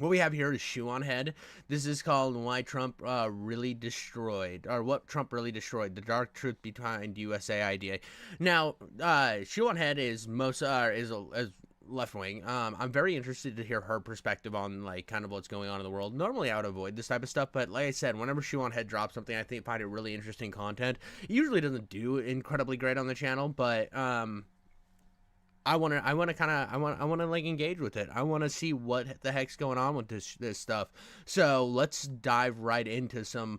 What we have here is Shoe on Head. This is called Why Trump Really Destroyed, or What Trump Really Destroyed, The Dark Truth Behind USAID. Now, Shoe on Head is is left wing. I'm very interested to hear her perspective on like kind of what's going on in the world. Normally I would avoid this type of stuff, but like I said, whenever Shoe on Head drops something, I find it really interesting content. It usually doesn't do incredibly great on the channel, but I want to like engage with it. I want to see what the heck's going on with this stuff. So let's dive right into some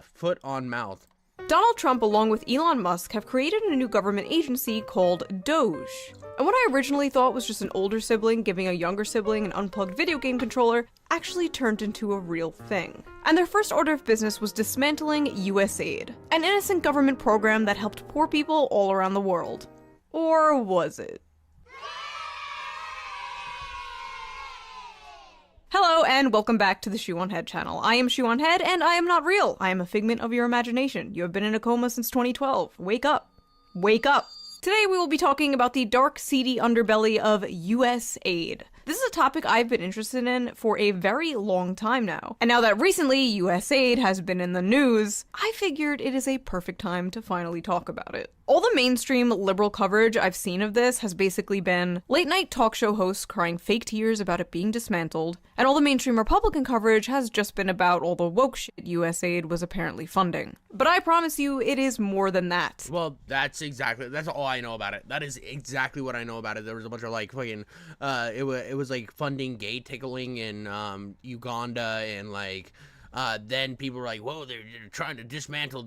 foot on mouth. Donald Trump, along with Elon Musk, have created a new government agency called Doge. And what I originally thought was just an older sibling giving a younger sibling an unplugged video game controller actually turned into a real thing. And their first order of business was dismantling USAID, an innocent government program that helped poor people all around the world. Or was it? Hello and welcome back to the Shoe on Head channel. I am Shoe on Head and I am not real. I am a figment of your imagination. You have been in a coma since 2012. Wake up. Wake up. Today we will be talking about the dark, seedy underbelly of USAID. This is a topic I've been interested in for a very long time now. And now that recently USAID has been in the news, I figured it is a perfect time to finally talk about it. All the mainstream liberal coverage I've seen of this has basically been late-night talk show hosts crying fake tears about it being dismantled, and all the mainstream Republican coverage has just been about all the woke shit USAID was apparently funding. But I promise you, it is more than that. Well, that's all I know about it. That is exactly what I know about it. There was a bunch of like fucking, it was like funding gay tickling in Uganda, and like, then people were like, whoa, they're trying to dismantle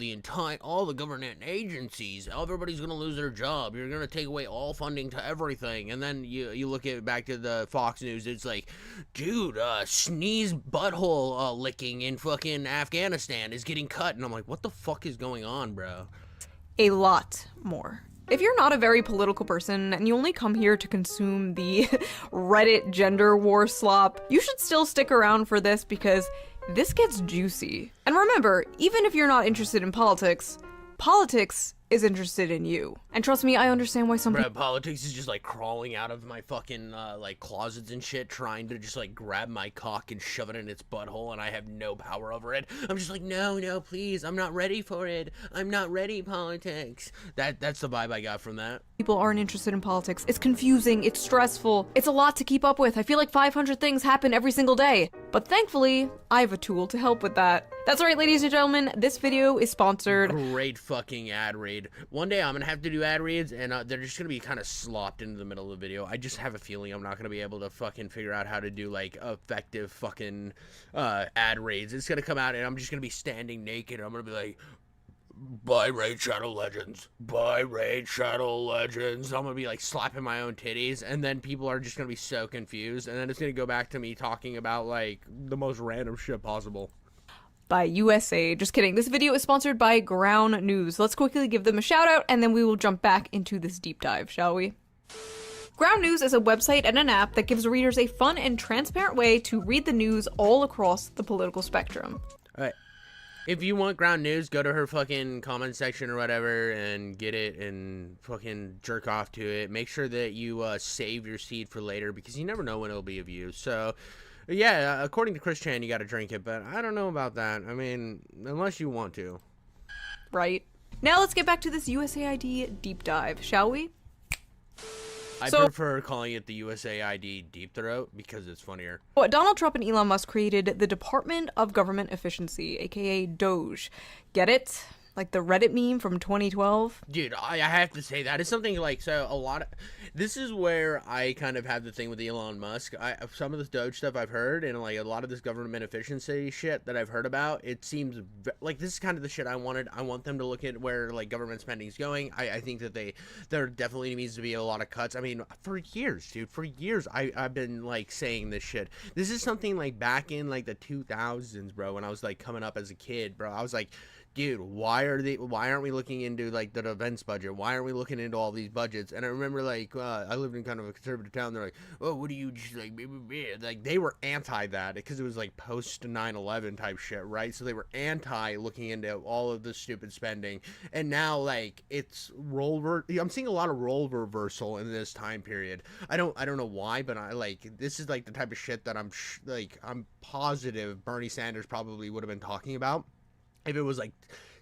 all the government agencies. Everybody's going to lose their job. You're going to take away all funding to everything. And then you look at back to the Fox News. It's like, dude, sneeze butthole licking in fucking Afghanistan is getting cut. And I'm like, what the fuck is going on, bro? A lot more. If you're not a very political person and you only come here to consume the Reddit gender war slop, you should still stick around for this because this gets juicy. And remember, even if you're not interested in politics, politics is interested in you. And trust me, I understand why some people— politics is just like crawling out of my fucking like closets and shit, trying to just like grab my cock and shove it in its butthole, and I have no power over it. I'm just like, no, please, I'm not ready for it. I'm not ready, politics. That's the vibe I got from that. People aren't interested in politics. It's confusing, it's stressful, it's a lot to keep up with. I feel like 500 things happen every single day. But thankfully, I have a tool to help with that. That's right, ladies and gentlemen, this video is sponsored— Great fucking ad read. One day I'm gonna have to do ad reads, and they're just gonna be kind of slopped into the middle of the video. I just have a feeling I'm not gonna be able to fucking figure out how to do like effective fucking ad reads. It's gonna come out and I'm just gonna be standing naked. I'm gonna be like, buy Raid Shadow Legends. Buy Raid Shadow Legends. I'm gonna be like slapping my own titties, and then people are just gonna be so confused, and then it's gonna go back to me talking about like the most random shit possible. By USAID. Just kidding. This video is sponsored by Ground News. Let's quickly give them a shout out and then we will jump back into this deep dive, shall we? Ground News is a website and an app that gives readers a fun and transparent way to read the news all across the political spectrum. Alright. If you want Ground News, go to her fucking comment section or whatever and get it and fucking jerk off to it. Make sure that you save your seed for later because you never know when it'll be of use. So, yeah, according to Chris Chan, you gotta drink it, but I don't know about that. I mean, unless you want to. Right. Now let's get back to this USAID deep dive, shall we? I prefer calling it the USAID Deep Throat because it's funnier. Donald Trump and Elon Musk created the Department of Government Efficiency, aka Doge. Get it? Like the Reddit meme from 2012? Dude, I have to say that is something like, so a lot of, this is where I kind of have the thing with Elon Musk. Some of this Doge stuff I've heard, and like a lot of this government efficiency shit that I've heard about, it seems like this is kind of the shit I wanted. I want them to look at where like government spending is going. I think that there definitely needs to be a lot of cuts. I mean, for years, dude, for years, I've been like saying this shit. This is something like back in like the 2000s, bro, when I was like coming up as a kid, bro. I was like, dude, why aren't we looking into like the defense budget? Why aren't we looking into all these budgets? And I remember like I lived in kind of a conservative town. They're like, oh, what do you just like, like they were anti that because it was like post 9/11 type shit, right? So they were anti looking into all of the stupid spending. And now like it's I'm seeing a lot of role reversal in this time period. I don't know why, but I like this is like the type of shit that I'm positive Bernie Sanders probably would have been talking about if it was like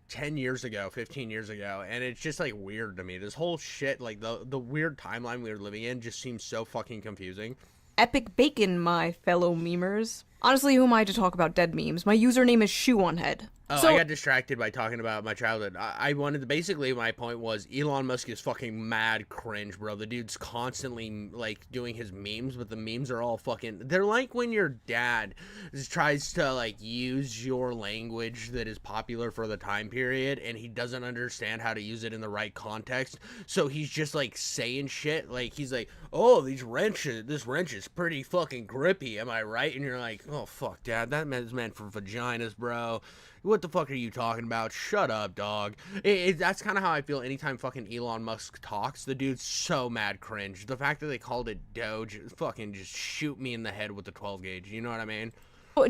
10 years ago, 15 years ago. And it's just like weird to me. This whole shit, like the weird timeline we were living in just seems so fucking confusing. Epic bacon, my fellow memers. Honestly, who am I to talk about dead memes? My username is Shoe on Head. Oh, so, I got distracted by talking about my childhood. I wanted to, basically, my point was Elon Musk is fucking mad cringe, bro. The dude's constantly, like, doing his memes, but the memes are all fucking, they're like when your dad tries to, like, use your language that is popular for the time period, and he doesn't understand how to use it in the right context, so he's just, like, saying shit, like, he's like, oh, this wrench is pretty fucking grippy, am I right? And you're like, oh, fuck, dad, that is meant for vaginas, bro. What the fuck are you talking about? Shut up, dog. That's kind of how I feel anytime fucking Elon Musk talks. The dude's so mad cringe. The fact that they called it Doge, fucking just shoot me in the head with the 12 gauge. You know what I mean?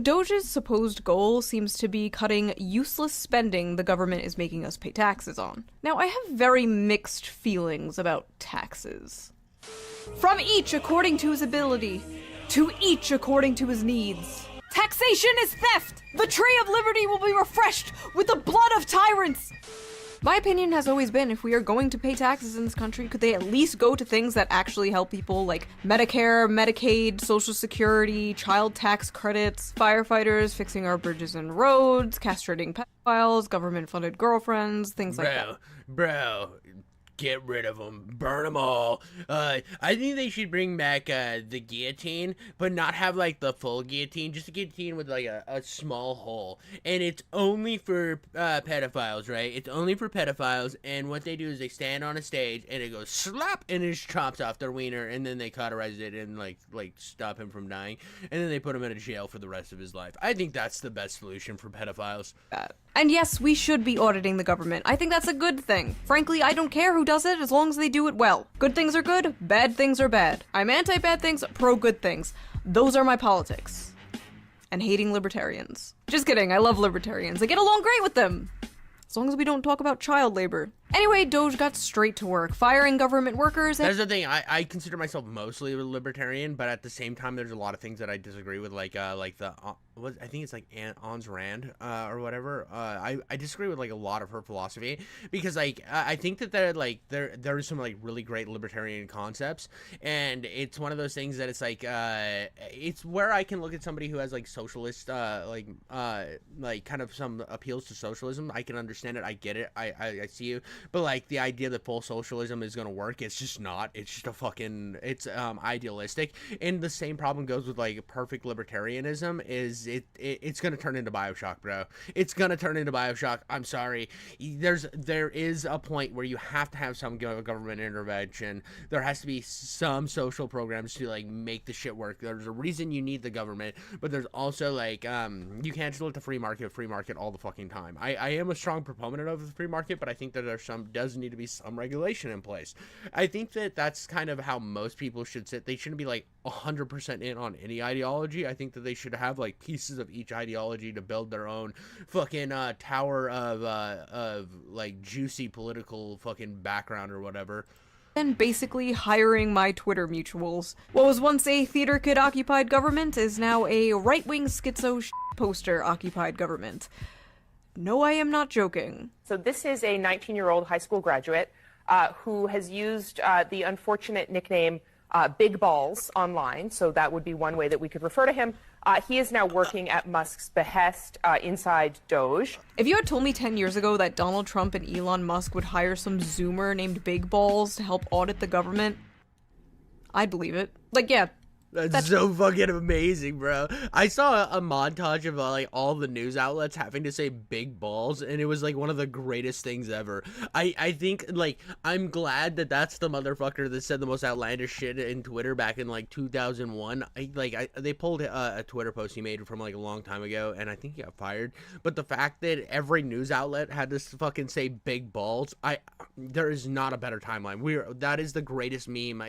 Doge's supposed goal seems to be cutting useless spending the government is making us pay taxes on. Now, I have very mixed feelings about taxes. From each according to his ability, to each according to his needs. Taxation is theft! The tree of liberty will be refreshed with the blood of tyrants! My opinion has always been, if we are going to pay taxes in this country, could they at least go to things that actually help people, like Medicare, Medicaid, Social Security, child tax credits, firefighters, fixing our bridges and roads, castrating pedophiles, government-funded girlfriends, things like that. Bro, get rid of them. Burn them all. I think they should bring back the guillotine, but not have like the full guillotine. Just a guillotine with like a small hole. And it's only for pedophiles, right? It's only for pedophiles. And what they do is they stand on a stage and it goes slap and it just chops off their wiener. And then they cauterize it and like stop him from dying. And then they put him in a jail for the rest of his life. I think that's the best solution for pedophiles. And yes, we should be auditing the government. I think that's a good thing. Frankly, I don't care who does it as long as they do it well. Good things are good, bad things are bad. I'm anti-bad things, pro-good things. Those are my politics. And hating libertarians. Just kidding, I love libertarians. I get along great with them. As long as we don't talk about child labor. Anyway, Doge got straight to work, firing government workers. That's the thing. I consider myself mostly a libertarian, but at the same time, there's a lot of things that I disagree with, like the I think it's like Ayn Rand or whatever. I disagree with like a lot of her philosophy because like I think that there are some like really great libertarian concepts, and it's one of those things that it's like it's where I can look at somebody who has like socialist like kind of some appeals to socialism. I can understand it. I get it. I see you. But like the idea that full socialism is gonna work, it's just not. It's just a fucking, it's idealistic. And the same problem goes with like perfect libertarianism. Is it's gonna turn into BioShock, bro. It's gonna turn into BioShock. I'm sorry. There is a point where you have to have some government intervention. There has to be some social programs to like make the shit work. There's a reason you need the government, but there's also like you can't just let the free market all the fucking time. I am a strong proponent of the free market, but I think that there's does need to be some regulation in place. I think that that's kind of how most people should sit. They shouldn't be like 100% in on any ideology. I think that they should have like pieces of each ideology to build their own fucking tower of like juicy political fucking background or whatever. And basically hiring my Twitter mutuals. What was once a theater kid occupied government is now a right-wing schizo poster occupied government. No, I am not joking. So this is a 19-year-old high school graduate who has used the unfortunate nickname Big Balls online, so that would be one way that we could refer to him. He is now working at Musk's behest inside Doge. If you had told me 10 years ago that Donald Trump and Elon Musk would hire some Zoomer named Big Balls to help audit the government, I'd believe it. Like, yeah, That's so fucking amazing, bro. I saw a montage of like all the news outlets having to say big balls, and it was like one of the greatest things ever. I think like I'm glad that that's the motherfucker that said the most outlandish shit in Twitter back in like 2001. They pulled a Twitter post he made from like a long time ago, and I think he got fired. But the fact that every news outlet had to fucking say big balls, there is not a better timeline. That is the greatest meme.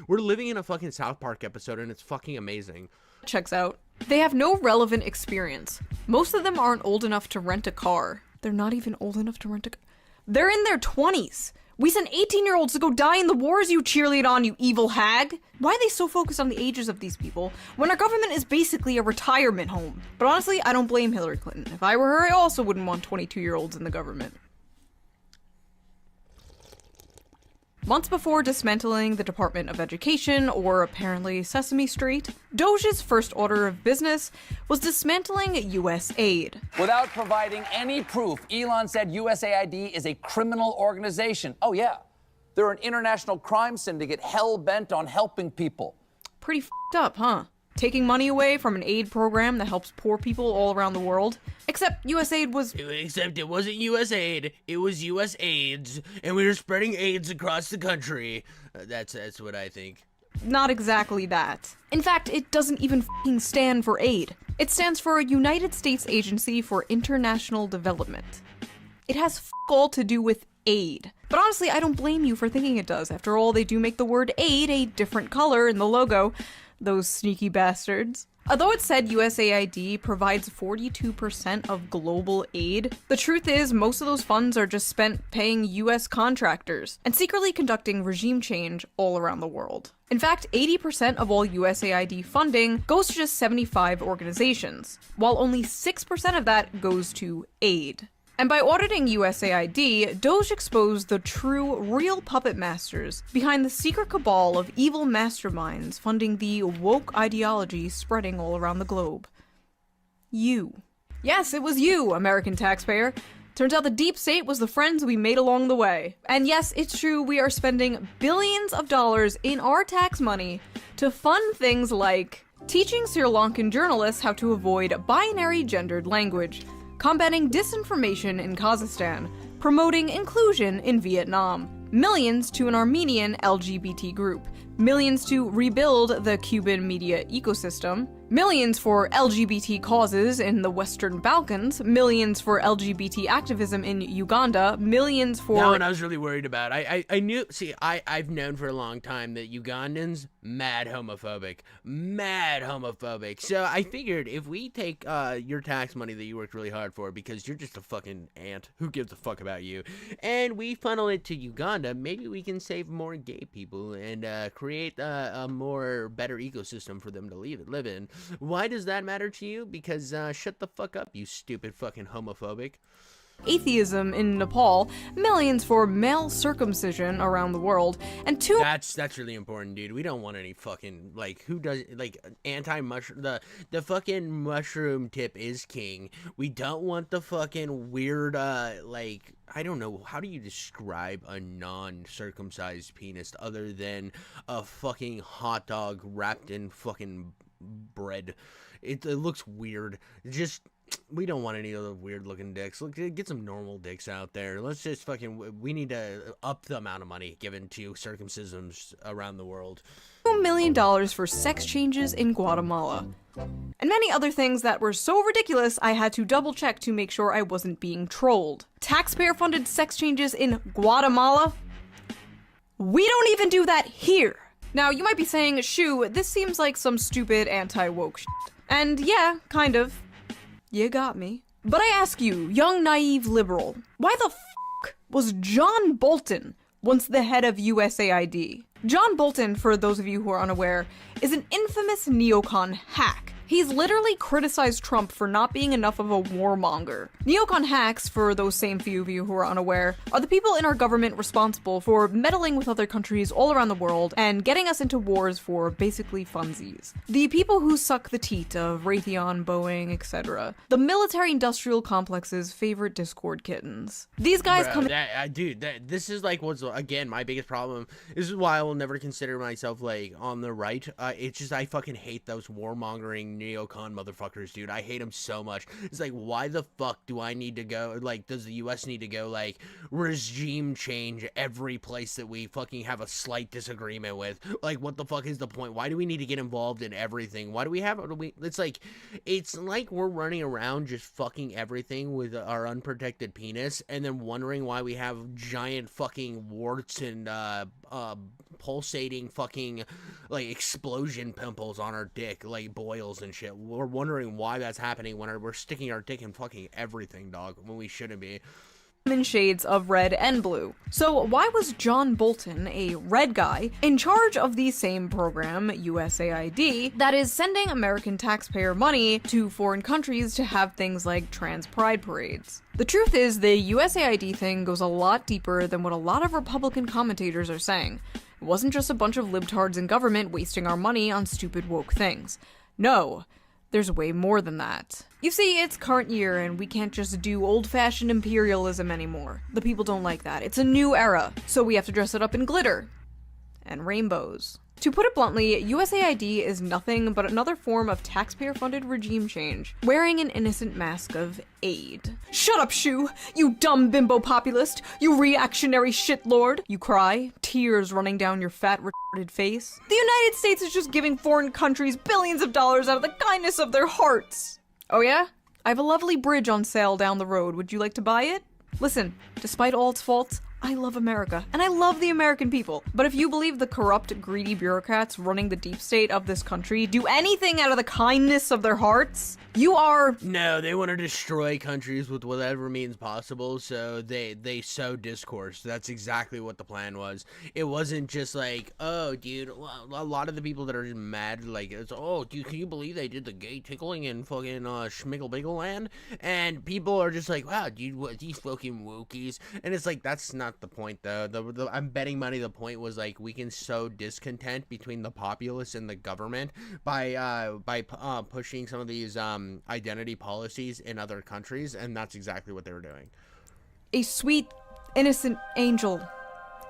We're living in a fucking South Park episode, and it's fucking amazing. Checks out. They have no relevant experience. Most of them aren't old enough to rent a car. They're not even old enough to rent a car. They're in their 20s. We sent 18-year-olds to go die in the wars you cheerlead on, you evil hag. Why are they so focused on the ages of these people when our government is basically a retirement home? But honestly, I don't blame Hillary Clinton. If I were her, I also wouldn't want 22-year-olds in the government. Months before dismantling the Department of Education, or apparently Sesame Street, Doge's first order of business was dismantling USAID. Without providing any proof, Elon said USAID is a criminal organization. Oh yeah, they're an international crime syndicate hell-bent on helping people. Pretty f***ed up, huh? Taking money away from an aid program that helps poor people all around the world. Except USAID was... Except it wasn't USAID, it was USAIDs, and we were spreading AIDS across the country. That's what I think. Not exactly that. In fact, it doesn't even f***ing stand for aid. It stands for United States Agency for International Development. It has f*** all to do with aid. But honestly, I don't blame you for thinking it does. After all, they do make the word aid a different color in the logo. Those sneaky bastards. Although it said USAID provides 42% of global aid, the truth is most of those funds are just spent paying US contractors and secretly conducting regime change all around the world. In fact, 80% of all USAID funding goes to just 75 organizations, while only 6% of that goes to aid. And by auditing USAID, Doge exposed the true, real puppet masters behind the secret cabal of evil masterminds funding the woke ideology spreading all around the globe. You. Yes, it was you, American taxpayer. Turns out the deep state was the friends we made along the way. And yes, it's true, we are spending billions of dollars in our tax money to fund things like teaching Sri Lankan journalists how to avoid binary gendered language, combating disinformation in Kazakhstan, promoting inclusion in Vietnam, millions to an Armenian LGBT group, millions to rebuild the Cuban media ecosystem, millions for LGBT causes in the Western Balkans, millions for LGBT activism in Uganda, millions for... That one I was really worried about. I knew... See, I've known for a long time that Ugandans, mad homophobic. So I figured if we take your tax money that you worked really hard for, because you're just a fucking ant, who gives a fuck about you, and we funnel it to Uganda, maybe we can save more gay people and create a more better ecosystem for them to live in. Why does that matter to you? Because shut the fuck up, you stupid fucking homophobic. Atheism in Nepal, millions for male circumcision around the world, and That's really important, dude. We don't want any fucking, like, who does, like, anti-mushroom, the fucking mushroom tip is king. We don't want the fucking weird, like, I don't know, how do you describe a non-circumcised penis other than a fucking hot dog wrapped in fucking bread? It looks weird. We don't want any of those weird looking dicks. Look, get some normal dicks out there. Let's just we need to up the amount of money given to circumcisions around the world. $2 million for sex changes in Guatemala. And many other things that were so ridiculous I had to double check to make sure I wasn't being trolled. Taxpayer funded sex changes in Guatemala? We don't even do that here. Now, you might be saying, shoo, this seems like some stupid anti-woke shit. And yeah, kind of. You got me. But I ask you, young naive liberal, why the f*** was John Bolton once the head of USAID? John Bolton, for those of you who are unaware, is an infamous neocon hack. He's literally criticized Trump for not being enough of a warmonger. Neocon hacks, for those same few of you who are unaware, are the people in our government responsible for meddling with other countries all around the world and getting us into wars for basically funsies. The people who suck the teat of Raytheon, Boeing, etc. The military-industrial complex's favorite Discord kittens. These guys come this is like what's, again, my biggest problem. This is why I will never consider myself like on the right. It's just I fucking hate those warmongering neocon motherfuckers, dude. I hate them so much. It's like, why the fuck do I need to go, like, does the US need to go, like, regime change every place that we fucking have a slight disagreement with? Like, what the fuck is the point? Why do we need to get involved in everything? Why do we have, it's like we're running around just fucking everything with our unprotected penis and then wondering why we have giant fucking warts and pulsating fucking like explosion pimples on our dick, like boils and shit. We're wondering why that's happening when we're sticking our dick in fucking everything, dog, when we shouldn't be. In shades of red and blue. So why was John Bolton, a red guy, in charge of the same program, USAID, that is sending American taxpayer money to foreign countries to have things like trans pride parades? The truth is, the USAID thing goes a lot deeper than what a lot of Republican commentators are saying. It wasn't just a bunch of libtards in government wasting our money on stupid woke things. No. There's way more than that. You see, it's current year and we can't just do old-fashioned imperialism anymore. The people don't like that. It's a new era, so we have to dress it up in glitter and rainbows. To put it bluntly, USAID is nothing but another form of taxpayer-funded regime change, wearing an innocent mask of aid. Shut up, Shu! You dumb bimbo populist! You reactionary shitlord! You cry, tears running down your fat, retarded face. The United States is just giving foreign countries billions of dollars out of the kindness of their hearts! Oh yeah? I have a lovely bridge on sale down the road. Would you like to buy it? Listen, despite all its faults, I love America, and I love the American people. But if you believe the corrupt, greedy bureaucrats running the deep state of this country do anything out of the kindness of their hearts, you are... No, they want to destroy countries with whatever means possible, so they sow discourse. That's exactly what the plan was. It wasn't just like, oh, dude, a lot of the people that are just mad, like, it's, oh, dude, can you believe they did the gay tickling in fucking Schmiggle-Biggle land? And people are just like, wow, dude, what, these fucking wokies? And it's like, that's not the point, though. I'm betting money the point was, like, we can sow discontent between the populace and the government by pushing some of these, identity policies in other countries, and that's exactly what they were doing. A sweet, innocent angel,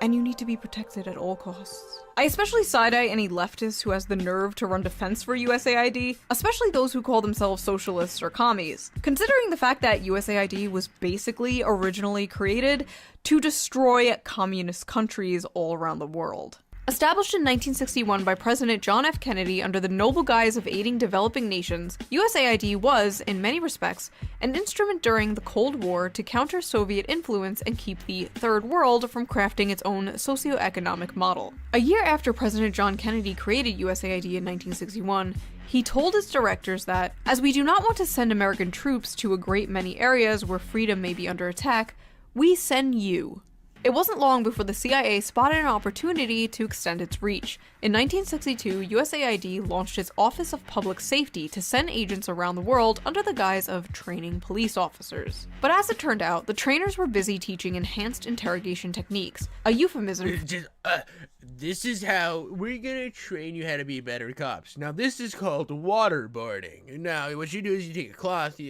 and you need to be protected at all costs. I especially side-eye any leftist who has the nerve to run defense for USAID, especially those who call themselves socialists or commies, considering the fact that USAID was basically originally created to destroy communist countries all around the world. Established in 1961 by President John F. Kennedy under the noble guise of aiding developing nations, USAID was, in many respects, an instrument during the Cold War to counter Soviet influence and keep the Third World from crafting its own socioeconomic model. A year after President John Kennedy created USAID in 1961, he told its directors that, as we do not want to send American troops to a great many areas where freedom may be under attack, we send you. It wasn't long before the CIA spotted an opportunity to extend its reach. In 1962, USAID launched its Office of Public Safety to send agents around the world under the guise of training police officers. But as it turned out, the trainers were busy teaching enhanced interrogation techniques, a euphemism. This is how we're gonna train you how to be better cops. Now this is called waterboarding. Now what you do is you take a cloth,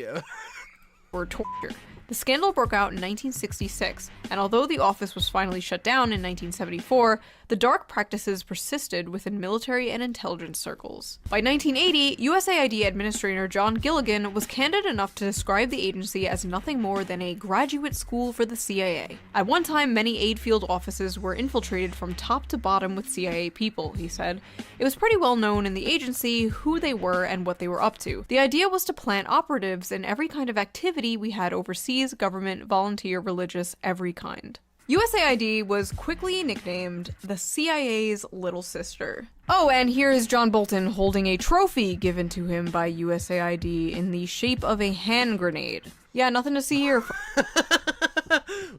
or torture. The scandal broke out in 1966, and although the office was finally shut down in 1974, the dark practices persisted within military and intelligence circles. By 1980, USAID Administrator John Gilligan was candid enough to describe the agency as nothing more than a graduate school for the CIA. At one time, many aid field offices were infiltrated from top to bottom with CIA people, he said. It was pretty well known in the agency who they were and what they were up to. The idea was to plant operatives in every kind of activity we had overseas, government, volunteer, religious, every kind. USAID was quickly nicknamed the CIA's little sister. Oh, and here is John Bolton holding a trophy given to him by USAID in the shape of a hand grenade. Yeah, nothing to see here.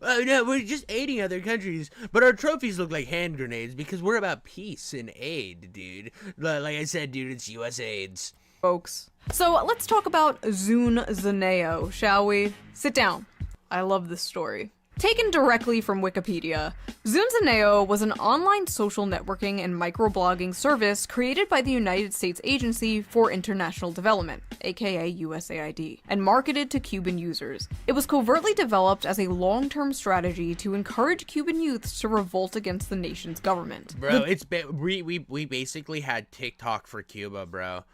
No, we're just aiding other countries, but our trophies look like hand grenades because we're about peace and aid, dude. Like I said, dude, it's USAID's. folks. So let's talk about Zune Zaneo, shall we? Sit down. I love this story. Taken directly from Wikipedia, Zune Zaneo was an online social networking and microblogging service created by the United States Agency for International Development, aka USAID, and marketed to Cuban users. It was covertly developed as a long-term strategy to encourage Cuban youths to revolt against the nation's government. Bro, we basically had TikTok for Cuba, bro.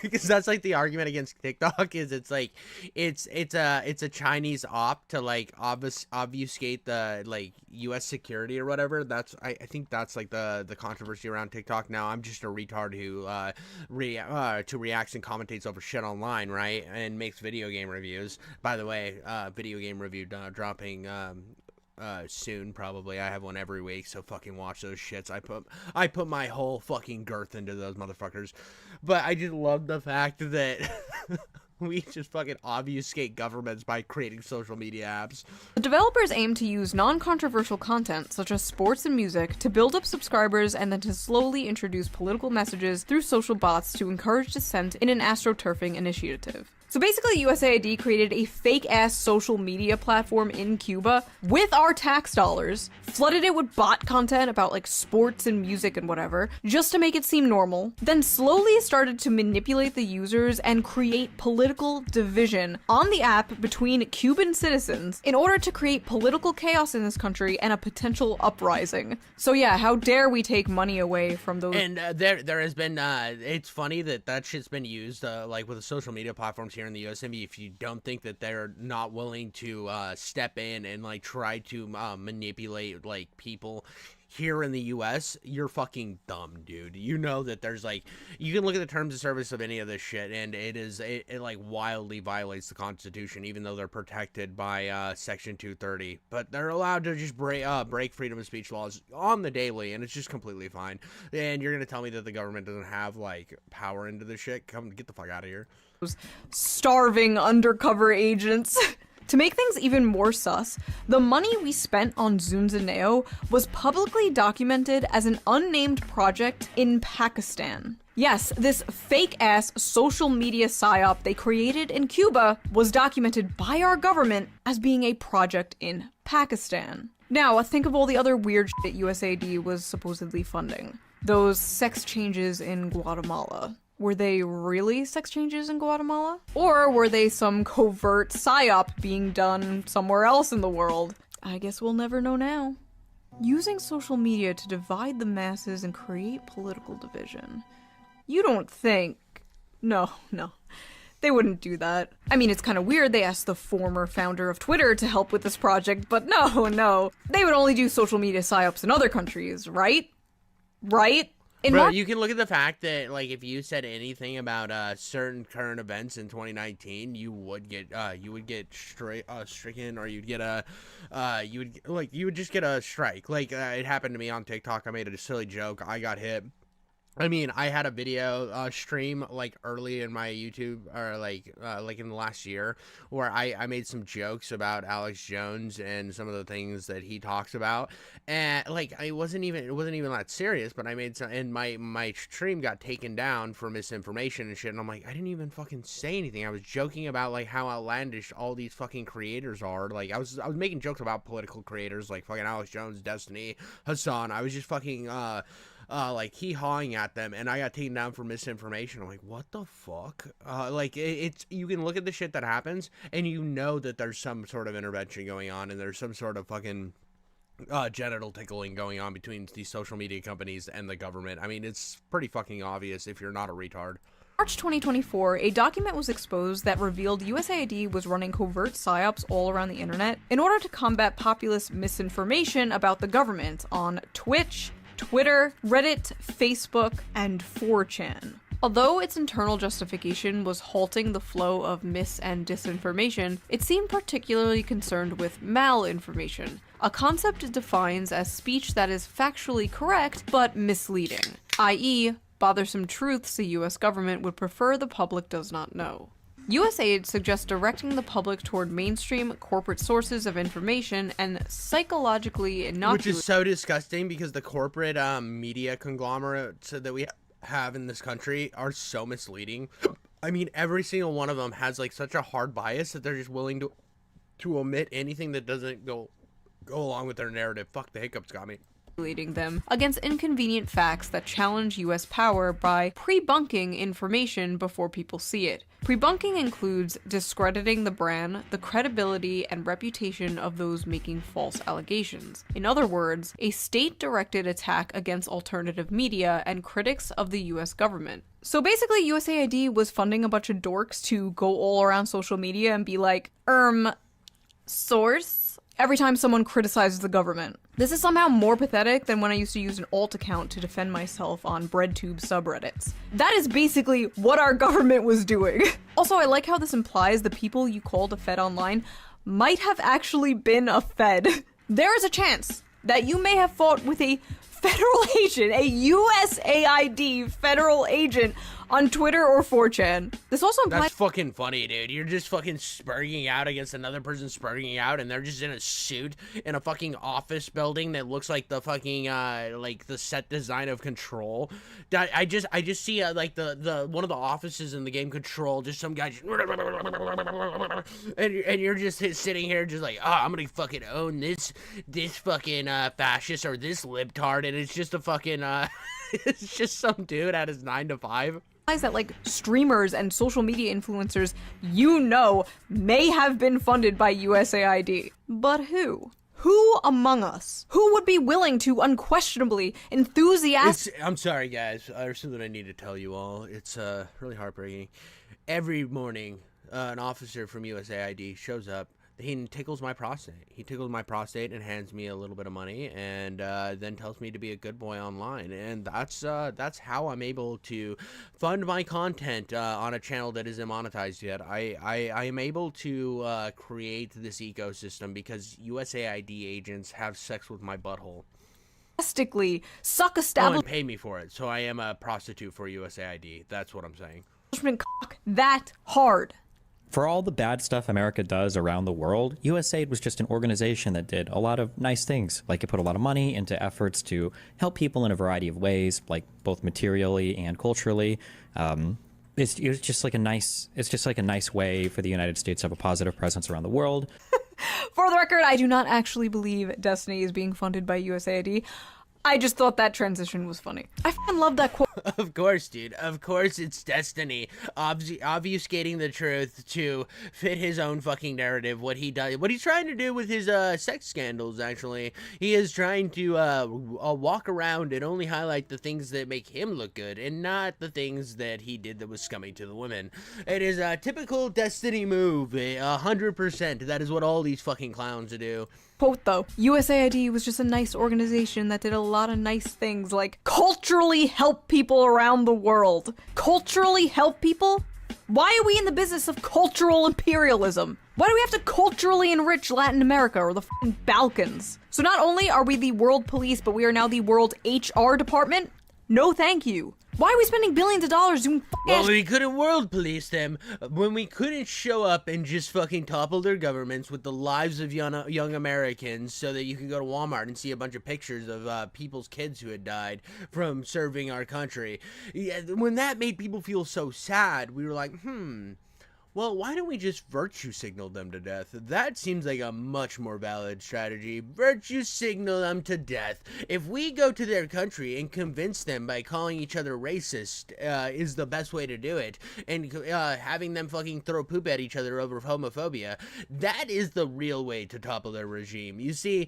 Because that's like the argument against TikTok is it's a Chinese op to like obfuscate the like U.S. security or whatever. I think that's like the controversy around TikTok. Now I'm just a retard who reacts and commentates over shit online, right, and makes video game reviews. By the way, video game review dropping soon probably. I have one every week, so fucking watch those shits. I put my whole fucking girth into those motherfuckers. But I just love the fact that we just fucking obfuscate governments by creating social media apps. The developers aim to use non-controversial content, such as sports and music, to build up subscribers and then to slowly introduce political messages through social bots to encourage dissent in an astroturfing initiative. So basically, USAID created a fake-ass social media platform in Cuba with our tax dollars, flooded it with bot content about like sports and music and whatever, just to make it seem normal, then slowly started to manipulate the users and create political division on the app between Cuban citizens in order to create political chaos in this country and a potential uprising. So yeah, how dare we take money away from those? And there has been, it's funny that shit's been used, like with the social media platforms here in the US. If you don't think that they're not willing to step in and like try to manipulate like people here in the US, you're fucking dumb, dude. You know that there's like, you can look at the terms of service of any of this shit, and it like wildly violates the Constitution, even though they're protected by Section 230. But they're allowed to just break freedom of speech laws on the daily, and it's just completely fine. And you're gonna tell me that the government doesn't have like power into this shit? Come get the fuck out of here. Starving undercover agents. To make things even more sus, the money we spent on Zune Zaneo was publicly documented as an unnamed project in Pakistan. Yes, this fake-ass social media psyop they created in Cuba was documented by our government as being a project in Pakistan. Now, think of all the other weird shit USAID was supposedly funding. Those sex changes in Guatemala. Were they really sex changes in Guatemala? Or were they some covert psyop being done somewhere else in the world? I guess we'll never know now. Using social media to divide the masses and create political division. You don't think... No. They wouldn't do that. I mean, it's kind of weird they asked the former founder of Twitter to help with this project, but no. They would only do social media psyops in other countries, right? Right? Bro, you can look at the fact that, like, if you said anything about certain current events in 2019, you would get stricken, or you would just get a strike. Like, it happened to me on TikTok. I made a silly joke. I got hit. I mean, I had a video stream like early in my YouTube, or like in the last year, where I made some jokes about Alex Jones and some of the things that he talks about, and like it wasn't even that serious, but I made some, and my stream got taken down for misinformation and shit, and I'm like, I didn't even fucking say anything. I was joking about like how outlandish all these fucking creators are. Like I was making jokes about political creators like fucking Alex Jones, Destiny, Hassan. I was just fucking like hee-hawing at them, and I got taken down for misinformation. I'm like, what the fuck? Like, it's you can look at the shit that happens, and you know that there's some sort of intervention going on, and there's some sort of fucking genital tickling going on between these social media companies and the government. I mean, it's pretty fucking obvious if you're not a retard. March 2024, a document was exposed that revealed USAID was running covert psyops all around the internet in order to combat populist misinformation about the government on Twitch, Twitter, Reddit, Facebook, and 4chan. Although its internal justification was halting the flow of mis- and disinformation, it seemed particularly concerned with malinformation, a concept it defines as speech that is factually correct but misleading, i.e., bothersome truths the US government would prefer the public does not know. USAID suggests directing the public toward mainstream corporate sources of information and psychologically innocuous— Which is so disgusting, because the corporate media conglomerates that we have in this country are so misleading. I mean, every single one of them has like such a hard bias that they're just willing to omit anything that doesn't go along with their narrative. Fuck, the hiccups got me. Leading them against inconvenient facts that challenge US power by pre-bunking information before people see it. Pre-bunking includes discrediting the brand, the credibility, and reputation of those making false allegations. In other words, a state-directed attack against alternative media and critics of the US government. So basically, USAID was funding a bunch of dorks to go all around social media and be like, source? Every time someone criticizes the government. This is somehow more pathetic than when I used to use an alt account to defend myself on BreadTube subreddits. That is basically what our government was doing. Also, I like how this implies the people you called a Fed online might have actually been a Fed. There is a chance that you may have fought with a federal agent, a USAID federal agent on Twitter or 4chan. This also implies— That's fucking funny, dude. You're just fucking spurging out against another person spurging out, and they're just in a suit in a fucking office building that looks like the fucking like the set design of Control. I just see like the one of the offices in the game Control, just some guy just and you're just sitting here just like, oh, I'm gonna fucking own this fucking fascist or this libtard, and it's just a fucking it's just some dude at his 9 to 5. That like streamers and social media influencers, you know, may have been funded by USAID. But who? Who among us? Who would be willing to unquestionably I'm sorry, guys. There's something I need to tell you all. It's really heartbreaking. Every morning, an officer from USAID shows up. He tickles my prostate. He tickles my prostate and hands me a little bit of money, and then tells me to be a good boy online. And that's how I'm able to fund my content on a channel that isn't monetized yet. I am able to create this ecosystem because USAID agents have sex with my butthole. Suck Oh, establishment and pay me for it. So I am a prostitute for USAID. That's what I'm saying. cock that hard. For all the bad stuff America does around the world, USAID was just an organization that did a lot of nice things. Like it put a lot of money into efforts to help people in a variety of ways, like both materially and culturally. It's just like a nice way for the United States to have a positive presence around the world. For the record, I do not actually believe Destiny is being funded by USAID. I just thought that transition was funny. I fucking love that quote. Of course, dude. Of course it's Destiny. Obfuscating the truth to fit his own fucking narrative. What he's trying to do with his sex scandals, actually. He is trying to walk around and only highlight the things that make him look good and not the things that he did that was scummy to the women. It is a typical Destiny move. 100%. That is what all these fucking clowns do. Quote though, USAID was just a nice organization that did a lot of nice things like culturally help people around the world. Culturally help people? Why are we in the business of cultural imperialism? Why do we have to culturally enrich Latin America or the f***ing Balkans? So not only are we the world police, but we are now the world HR department? No thank you. Why are we spending billions of dollars doing Well, we couldn't world police them when we couldn't show up and just fucking topple their governments with the lives of young Americans so that you could go to Walmart and see a bunch of pictures of people's kids who had died from serving our country. Yeah, when that made people feel so sad, we were like, well, why don't we just virtue signal them to death? That seems like a much more valid strategy. Virtue signal them to death. If we go to their country and convince them by calling each other racist is the best way to do it, and having them fucking throw poop at each other over homophobia, that is the real way to topple their regime. You see,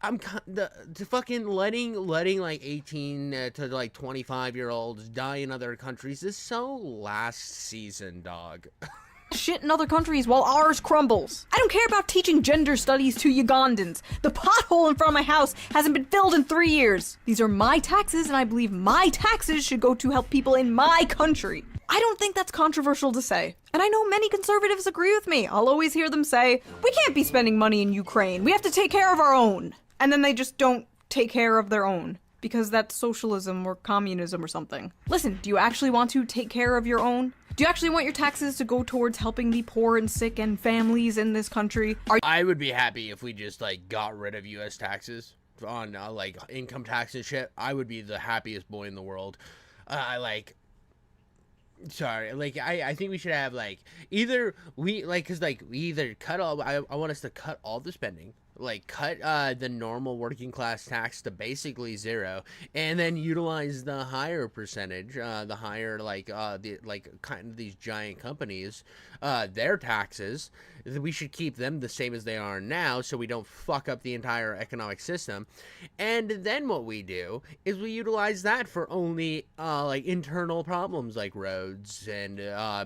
to fucking letting like 18 to like 25-year-olds die in other countries is so last season, dog. shit in other countries while ours crumbles. I don't care about teaching gender studies to Ugandans. The pothole in front of my house hasn't been filled in 3 years. These are my taxes, and I believe my taxes should go to help people in my country. I don't think that's controversial to say. And I know many conservatives agree with me. I'll always hear them say, we can't be spending money in Ukraine. We have to take care of our own. And then they just don't take care of their own. Because that's socialism or communism or something. Listen, do you actually want to take care of your own? Do you actually want your taxes to go towards helping the poor and sick and families in this country? I would be happy if we just, like, got rid of U.S. taxes. like income tax and shit, I would be the happiest boy in the world. I think we should have like either we like because like we either cut all. I want us to cut all the spending, like cut the normal working class tax to basically zero, and then utilize the higher percentage, the higher the kind of these giant companies, their taxes. We should keep them the same as they are now, so we don't fuck up the entire economic system. And then what we do is we utilize that for only like internal problems like roads, and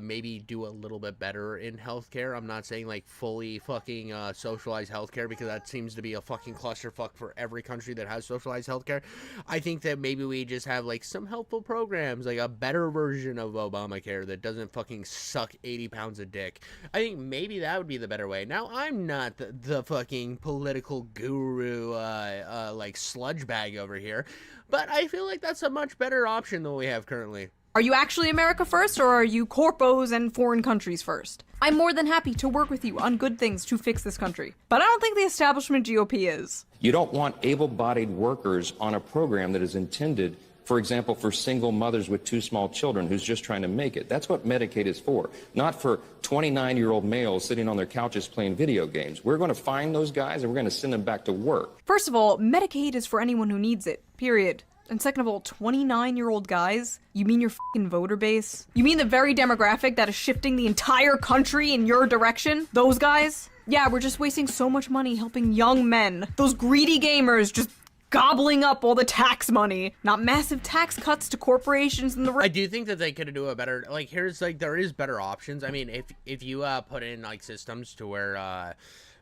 maybe do a little bit better in healthcare. I'm not saying like fully fucking socialized healthcare, because that seems to be a fucking clusterfuck for every country that has socialized healthcare. I think that maybe we just have like some helpful programs, like a better version of Obamacare that doesn't fucking suck 80 pounds of dick. I think maybe that would be the better way. Now, I'm not the fucking political guru, like sludge bag over here, but I feel like that's a much better option than we have currently. Are you actually America first, or are you corpos and foreign countries first? I'm more than happy to work with you on good things to fix this country, but I don't think the establishment GOP is. You don't want able-bodied workers on a program that is intended, for example, for single mothers with 2 small children who's just trying to make it. That's what Medicaid is for, not for 29-year-old males sitting on their couches playing video games. We're going to find those guys and we're going to send them back to work. First of all, Medicaid is for anyone who needs it, period. And second of all, 29-year-old guys? You mean your fucking voter base? You mean the very demographic that is shifting the entire country in your direction? Those guys? Yeah, we're just wasting so much money helping young men. Those greedy gamers just gobbling up all the tax money, not massive tax cuts to corporations and the I do think that they could do a better, like, here's like there is better options. I mean, if you put in like systems to where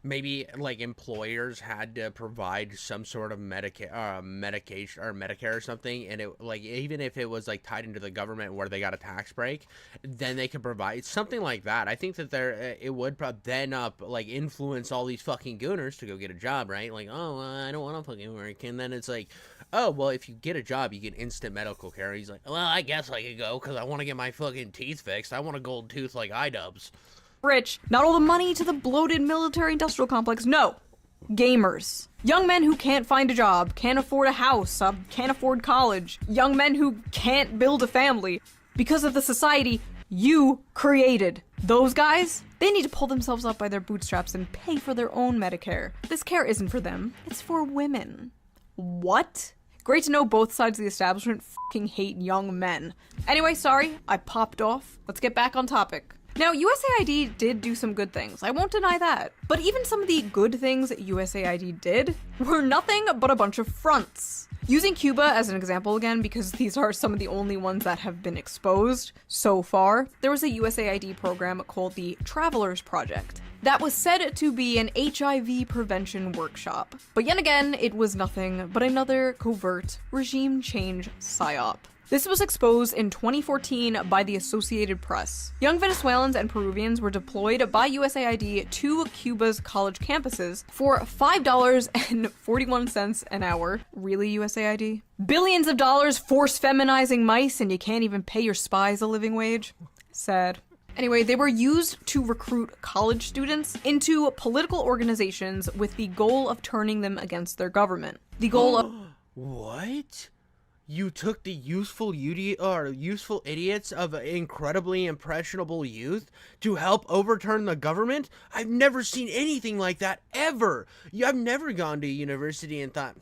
maybe like employers had to provide some sort of medication or Medicare or something, and it like even if it was like tied into the government where they got a tax break, then they could provide something like that. I think that it would then like influence all these fucking gooners to go get a job, right? Like, oh, I don't want to fucking work, and then it's like, oh, well, if you get a job, you get instant medical care. He's like, well, I guess I could go because I want to get my fucking teeth fixed. I want a gold tooth like iDubbbz. rich, not all the money to the bloated military-industrial complex. No. Gamers. Young men who can't find a job, can't afford a house, can't afford college. Young men who can't build a family because of the society you created. Those guys, they need to pull themselves up by their bootstraps and pay for their own Medicare. This care isn't for them, it's for women. What? Great to know both sides of the establishment fucking hate young men. Anyway, sorry, I popped off. Let's get back on topic. Now, USAID did do some good things, I won't deny that. But even some of the good things USAID did were nothing but a bunch of fronts. Using Cuba as an example again, because these are some of the only ones that have been exposed so far, there was a USAID program called the Travelers Project that was said to be an HIV prevention workshop. But yet again, it was nothing but another covert regime change psyop. This was exposed in 2014 by the Associated Press. Young Venezuelans and Peruvians were deployed by USAID to Cuba's college campuses for $5.41 an hour. Really, USAID? Billions of dollars force feminizing mice, and you can't even pay your spies a living wage? Sad. Anyway, they were used to recruit college students into political organizations with the goal of turning them against their government. The goal of... What? You took the useful idiots of incredibly impressionable youth to help overturn the government? I've never seen anything like that, ever. I've never gone to university and thought,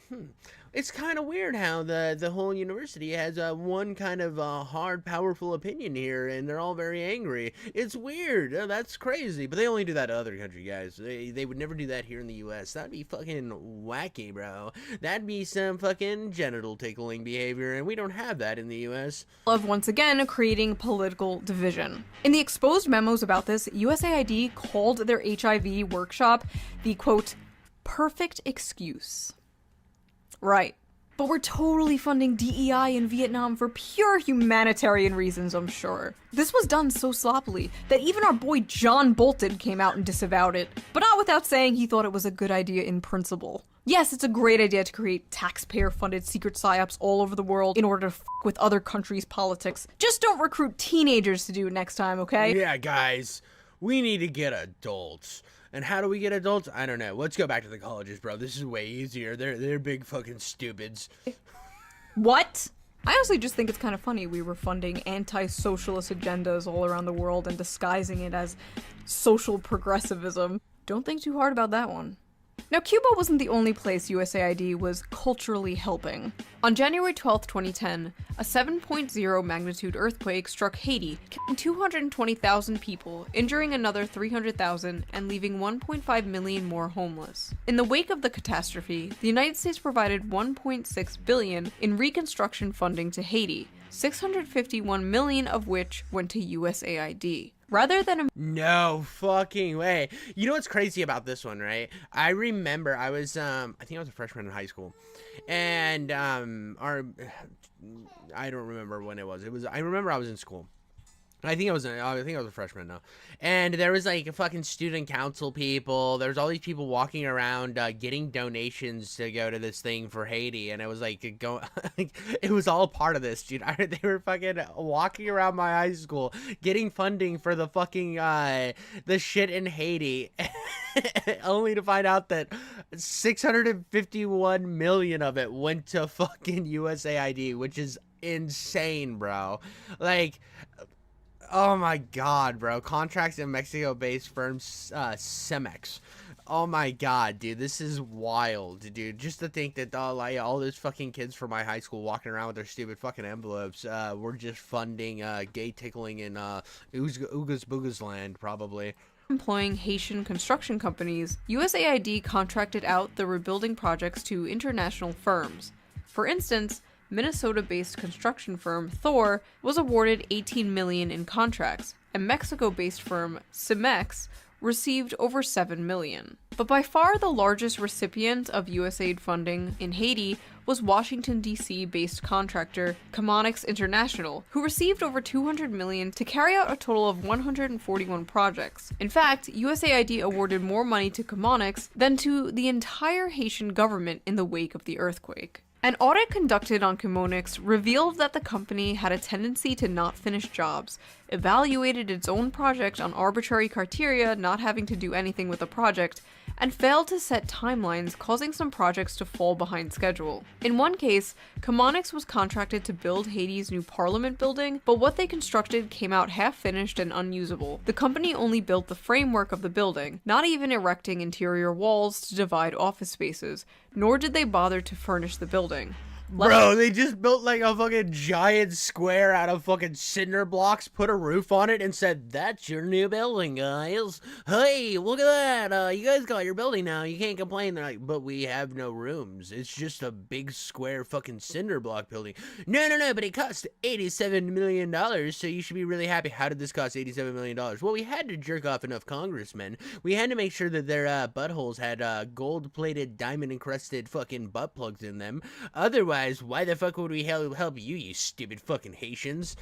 it's kind of weird how the whole university has one kind of hard, powerful opinion here, and they're all very angry. It's weird. That's crazy. But they only do that to other country guys. They would never do that here in the U.S. That'd be fucking wacky, bro. That'd be some fucking genital tickling behavior, and we don't have that in the U.S. of once again creating political division. In the exposed memos about this, USAID called their HIV workshop the, quote, perfect excuse. Right. But we're totally funding DEI in Vietnam for pure humanitarian reasons, I'm sure. This was done so sloppily that even our boy John Bolton came out and disavowed it, but not without saying he thought it was a good idea in principle. Yes, it's a great idea to create taxpayer-funded secret psyops all over the world in order to f*** with other countries' politics. Just don't recruit teenagers to do it next time, okay? Yeah, guys. We need to get adults. And how do we get adults? I don't know. Let's go back to the colleges, bro. This is way easier. They're big fucking stupids. What? I honestly just think it's kind of funny we were funding anti-socialist agendas all around the world and disguising it as social progressivism. Don't think too hard about that one. Now, Cuba wasn't the only place USAID was culturally helping. On January 12, 2010, a 7.0 magnitude earthquake struck Haiti, killing 220,000 people, injuring another 300,000, and leaving 1.5 million more homeless. In the wake of the catastrophe, the United States provided $1.6 billion in reconstruction funding to Haiti, $651 million of which went to USAID. Rather than No fucking way. You know what's crazy about this one, right? I remember I was I think I was a freshman in high school. And I don't remember when it was. I remember I was in school. I think I was a freshman now. And there was like fucking student council people. There's all these people walking around getting donations to go to this thing for Haiti, and it was like it was all part of this, dude. They were fucking walking around my high school getting funding for the fucking the shit in Haiti, only to find out that 651 million of it went to fucking USAID, which is insane, bro. Like, oh my god, bro. Contracts in Mexico-based firm Cemex. Oh my god, dude. This is wild, dude. Just to think that all those fucking kids from my high school walking around with their stupid fucking envelopes were just funding gay tickling in Oogas Boogas land, probably. Employing Haitian construction companies, USAID contracted out the rebuilding projects to international firms. For instance, Minnesota-based construction firm Thor was awarded $18 million in contracts, and Mexico-based firm Cemex received over $7 million. But by far the largest recipient of USAID funding in Haiti was Washington, D.C. based contractor Comonix International, who received over $200 million to carry out a total of 141 projects. In fact, USAID awarded more money to Comonix than to the entire Haitian government in the wake of the earthquake. An audit conducted on Comonix revealed that the company had a tendency to not finish jobs, evaluated its own project on arbitrary criteria not having to do anything with the project, and failed to set timelines, causing some projects to fall behind schedule. In one case, Comonix was contracted to build Haiti's new parliament building, but what they constructed came out half-finished and unusable. The company only built the framework of the building, not even erecting interior walls to divide office spaces, nor did they bother to furnish the building. Bro, they just built like a fucking giant square out of fucking cinder blocks, put a roof on it, and said, "That's your new building, guys. Hey, look at that. You guys got your building now. You can't complain." They're like, "But we have no rooms. It's just a big square fucking cinder block building." No, but it cost $87 million, so you should be really happy. How did this cost $87 million? Well, we had to jerk off enough congressmen. We had to make sure that their buttholes had gold-plated, diamond-encrusted fucking butt plugs in them. Otherwise, why the fuck would we help you, you stupid fucking Haitians?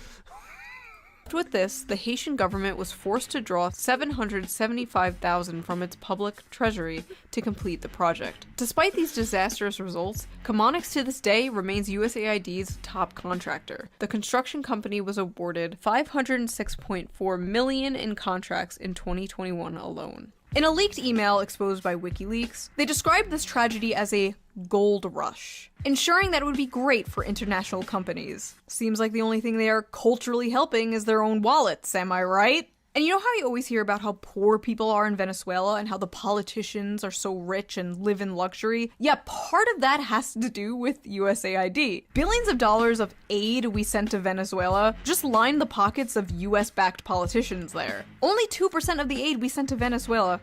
With this, the Haitian government was forced to draw $775,000 from its public treasury to complete the project. Despite these disastrous results, Comonix to this day remains USAID's top contractor. The construction company was awarded $506.4 million in contracts in 2021 alone. In a leaked email exposed by WikiLeaks, they described this tragedy as a gold rush, ensuring that it would be great for international companies. Seems like the only thing they are culturally helping is their own wallets, am I right? And you know how you always hear about how poor people are in Venezuela and how the politicians are so rich and live in luxury? Yeah, part of that has to do with USAID. Billions of dollars of aid we sent to Venezuela just lined the pockets of US-backed politicians there. Only 2% of the aid we sent to Venezuela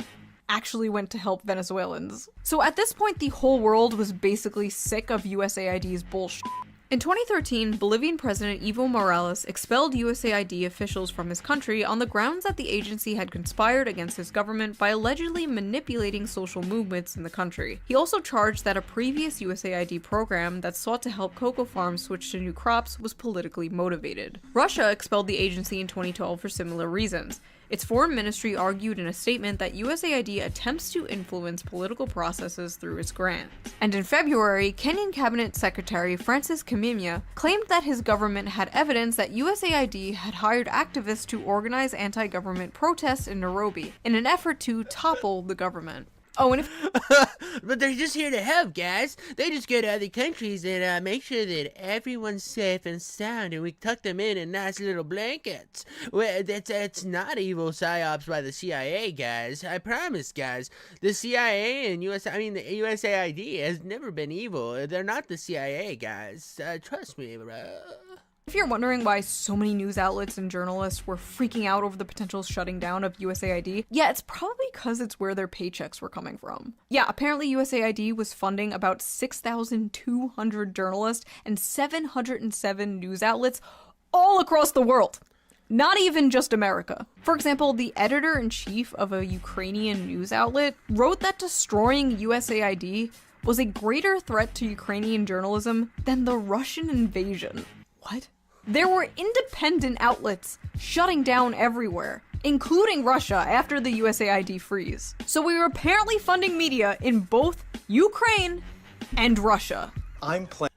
actually went to help Venezuelans. So at this point, the whole world was basically sick of USAID's bullshit. In 2013, Bolivian President Evo Morales expelled USAID officials from his country on the grounds that the agency had conspired against his government by allegedly manipulating social movements in the country. He also charged that a previous USAID program that sought to help cocoa farms switch to new crops was politically motivated. Russia expelled the agency in 2012 for similar reasons. Its foreign ministry argued in a statement that USAID attempts to influence political processes through its grants. And in February, Kenyan Cabinet Secretary Francis Kimimya claimed that his government had evidence that USAID had hired activists to organize anti-government protests in Nairobi in an effort to topple the government. Oh, and if But they're just here to help, guys. They just go to other countries and make sure that everyone's safe and sound, and we tuck them in nice little blankets. Well, that's not evil psyops by the CIA, guys. I promise, guys. The CIA and the USAID has never been evil. They're not the CIA, guys. Trust me, bro. If you're wondering why so many news outlets and journalists were freaking out over the potential shutting down of USAID, yeah, it's probably because it's where their paychecks were coming from. Yeah, apparently USAID was funding about 6,200 journalists and 707 news outlets all across the world. Not even just America. For example, the editor-in-chief of a Ukrainian news outlet wrote that destroying USAID was a greater threat to Ukrainian journalism than the Russian invasion. What? There were independent outlets shutting down everywhere, including Russia after the USAID freeze. So we were apparently funding media in both Ukraine and Russia. I'm playing.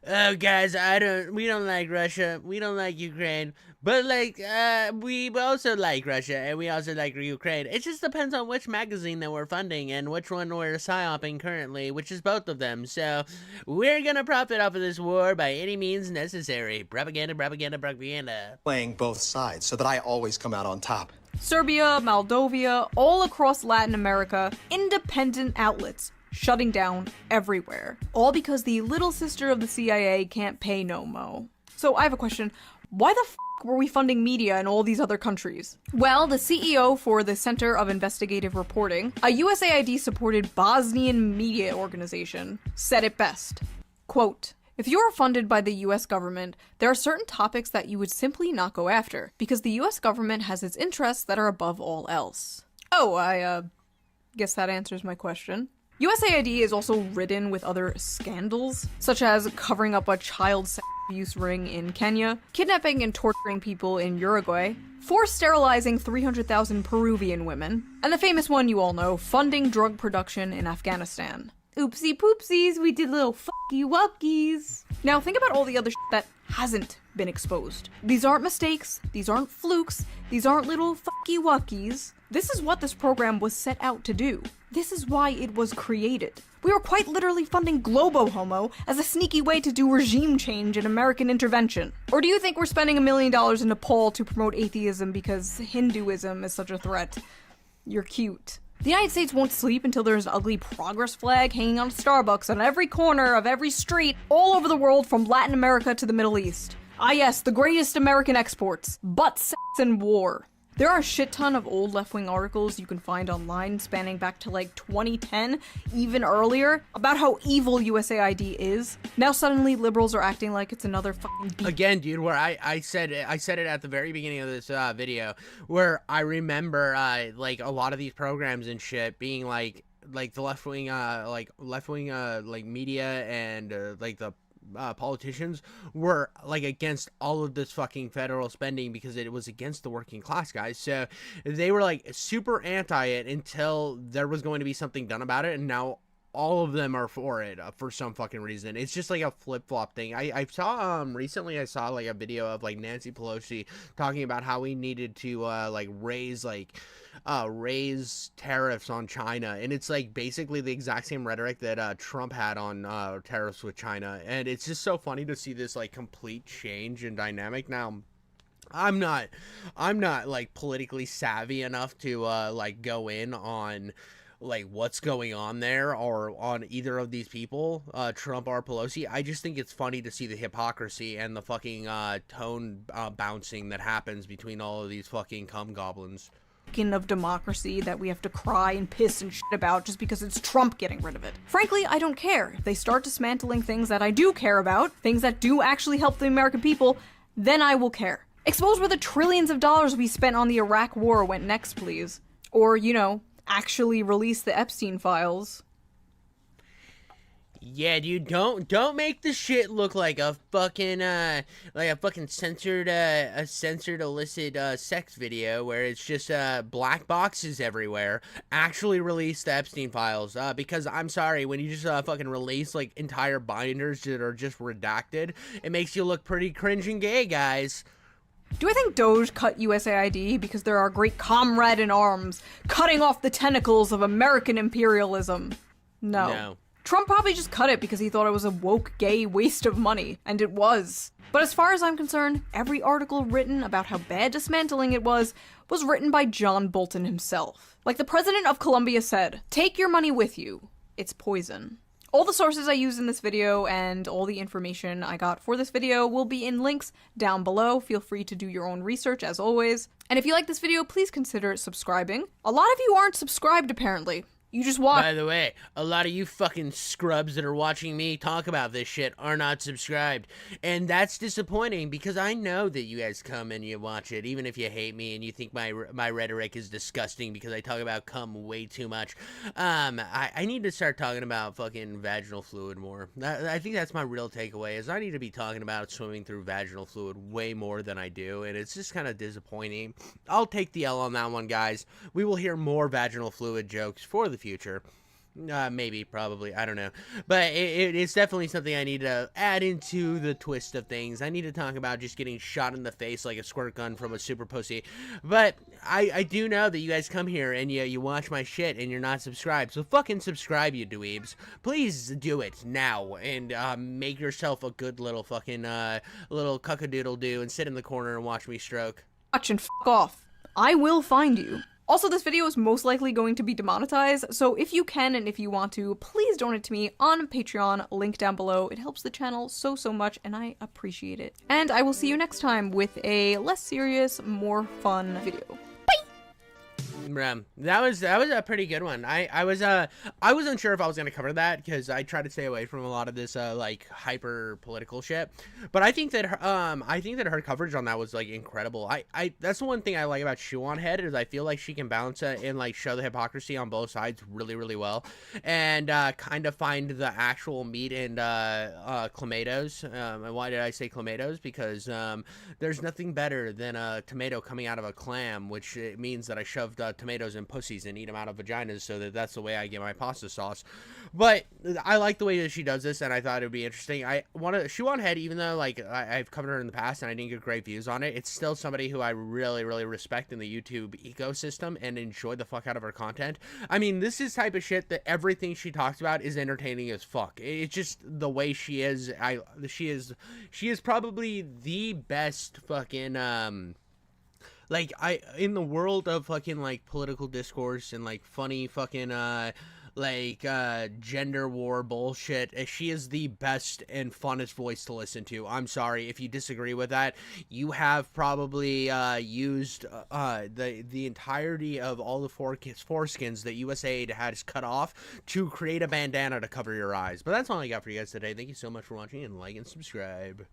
Oh, guys, we don't like Russia, we don't like Ukraine, but, we also like Russia, and we also like Ukraine. It just depends on which magazine that we're funding, and which one we're psyoping currently, which is both of them, so we're gonna profit off of this war by any means necessary. Propaganda, propaganda, propaganda. Playing both sides so that I always come out on top. Serbia, Moldova, all across Latin America, independent outlets shutting down everywhere. All because the little sister of the CIA can't pay no mo. So I have a question. Why the f*** were we funding media in all these other countries? Well, the CEO for the Center of Investigative Reporting, a USAID-supported Bosnian media organization, said it best. Quote, "If you are funded by the US government, there are certain topics that you would simply not go after, because the US government has its interests that are above all else." Oh, I guess that answers my question. USAID is also ridden with other scandals, such as covering up a child sex abuse ring in Kenya, kidnapping and torturing people in Uruguay, forced sterilizing 300,000 Peruvian women, and the famous one you all know, funding drug production in Afghanistan. Oopsie poopsies, we did little fucky wuckies. Now think about all the other shit that hasn't been exposed. These aren't mistakes, these aren't flukes, these aren't little fucky wuckies. This is what this program was set out to do. This is why it was created. We were quite literally funding Globo Homo as a sneaky way to do regime change and American intervention. Or do you think we're spending $1 million in Nepal to promote atheism because Hinduism is such a threat? You're cute. The United States won't sleep until there's an ugly progress flag hanging on Starbucks on every corner of every street all over the world from Latin America to the Middle East. Ah yes, the greatest American exports, butt, sex, and war. There are a shit ton of old left-wing articles you can find online spanning back to 2010, even earlier, about how evil USAID is. Now suddenly liberals are acting like it's another fucking beat. Again, dude, where I said it at the very beginning of this video, where I remember a lot of these programs and shit being the left-wing media and the politicians were against all of this fucking federal spending because it was against the working class, guys. So they were super anti it until there was going to be something done about it, and now all of them are for it for some fucking reason. It's just a flip-flop thing. I saw recently I saw a video of Nancy Pelosi talking about how we needed to raise tariffs on China, and it's basically the exact same rhetoric that Trump had on tariffs with China, and it's just so funny to see this complete change in dynamic. Now I'm not politically savvy enough to go in on what's going on there or on either of these people, Trump or Pelosi. I just think it's funny to see the hypocrisy and the fucking tone bouncing that happens between all of these fucking cum goblins. Of democracy that we have to cry and piss and shit about just because it's Trump getting rid of it. Frankly, I don't care. If they start dismantling things that I do care about, things that do actually help the American people, then I will care. Expose where the trillions of dollars we spent on the Iraq war went next, please. Or, actually release the Epstein files. Yeah, dude, don't make the shit look like a fucking censored illicit sex video where it's just black boxes everywhere. Actually release the Epstein files, because I'm sorry, when you just fucking release like entire binders that are just redacted, it makes you look pretty cringe and gay, guys. Do I think Doge cut USAID because they're our great comrade in arms, cutting off the tentacles of American imperialism? No. Trump probably just cut it because he thought it was a woke, gay waste of money, and it was. But as far as I'm concerned, every article written about how bad dismantling it was written by John Bolton himself. Like the president of Colombia said, "Take your money with you. It's poison." All the sources I used in this video and all the information I got for this video will be in links down below. Feel free to do your own research as always. And if you like this video, please consider subscribing. A lot of you aren't subscribed apparently. You just watch. By the way, a lot of you fucking scrubs that are watching me talk about this shit are not subscribed. And that's disappointing because I know that you guys come and you watch it, even if you hate me and you think my rhetoric is disgusting because I talk about cum way too much. I need to start talking about fucking vaginal fluid more. I think that's my real takeaway is I need to be talking about swimming through vaginal fluid way more than I do. And it's just kind of disappointing. I'll take the L on that one, guys. We will hear more vaginal fluid jokes for the future. Maybe, probably, I don't know. But it's definitely something I need to add into the twist of things. I need to talk about just getting shot in the face like a squirt gun from a super pussy. But I do know that you guys come here and you watch my shit and you're not subscribed. So fucking subscribe, you dweebs. Please do it now and make yourself a good little fucking little cuckadoodle-doo and sit in the corner and watch me stroke. Watch and fuck off. I will find you. Also, this video is most likely going to be demonetized, so if you can and if you want to, please donate to me on Patreon, link down below. It helps the channel so much, and I appreciate it. And I will see you next time with a less serious, more fun video. That was a pretty good one. I wasn't sure if I was gonna cover that because I try to stay away from a lot of this like hyper political shit. But I think that her coverage on that was like incredible. I that's the one thing I like about Shoe on Head is I feel like she can balance it and like show the hypocrisy on both sides really well, and kind of find the actual meat in clematos. And why did I say clematos? Because there's nothing better than a tomato coming out of a clam, which it means that I shoved tomatoes and pussies and eat them out of vaginas, so that's the way I get my pasta sauce. But I like the way that she does this, and I thought it would be interesting. I want to Shoe on Head, even though like I've covered her in the past and I didn't get great views on it, it's still somebody who I really respect in the YouTube ecosystem and enjoy the fuck out of her content. I mean, this is type of shit that everything she talks about is entertaining as fuck. It's just the way she is. She is probably the best fucking like in the world of fucking like political discourse and like funny fucking gender war bullshit. She is the best and funnest voice to listen to. I'm sorry if you disagree with that. You have probably used the entirety of all the foreskins that USAID has cut off to create a bandana to cover your eyes. But that's all I got for you guys today. Thank you so much for watching, and like and subscribe.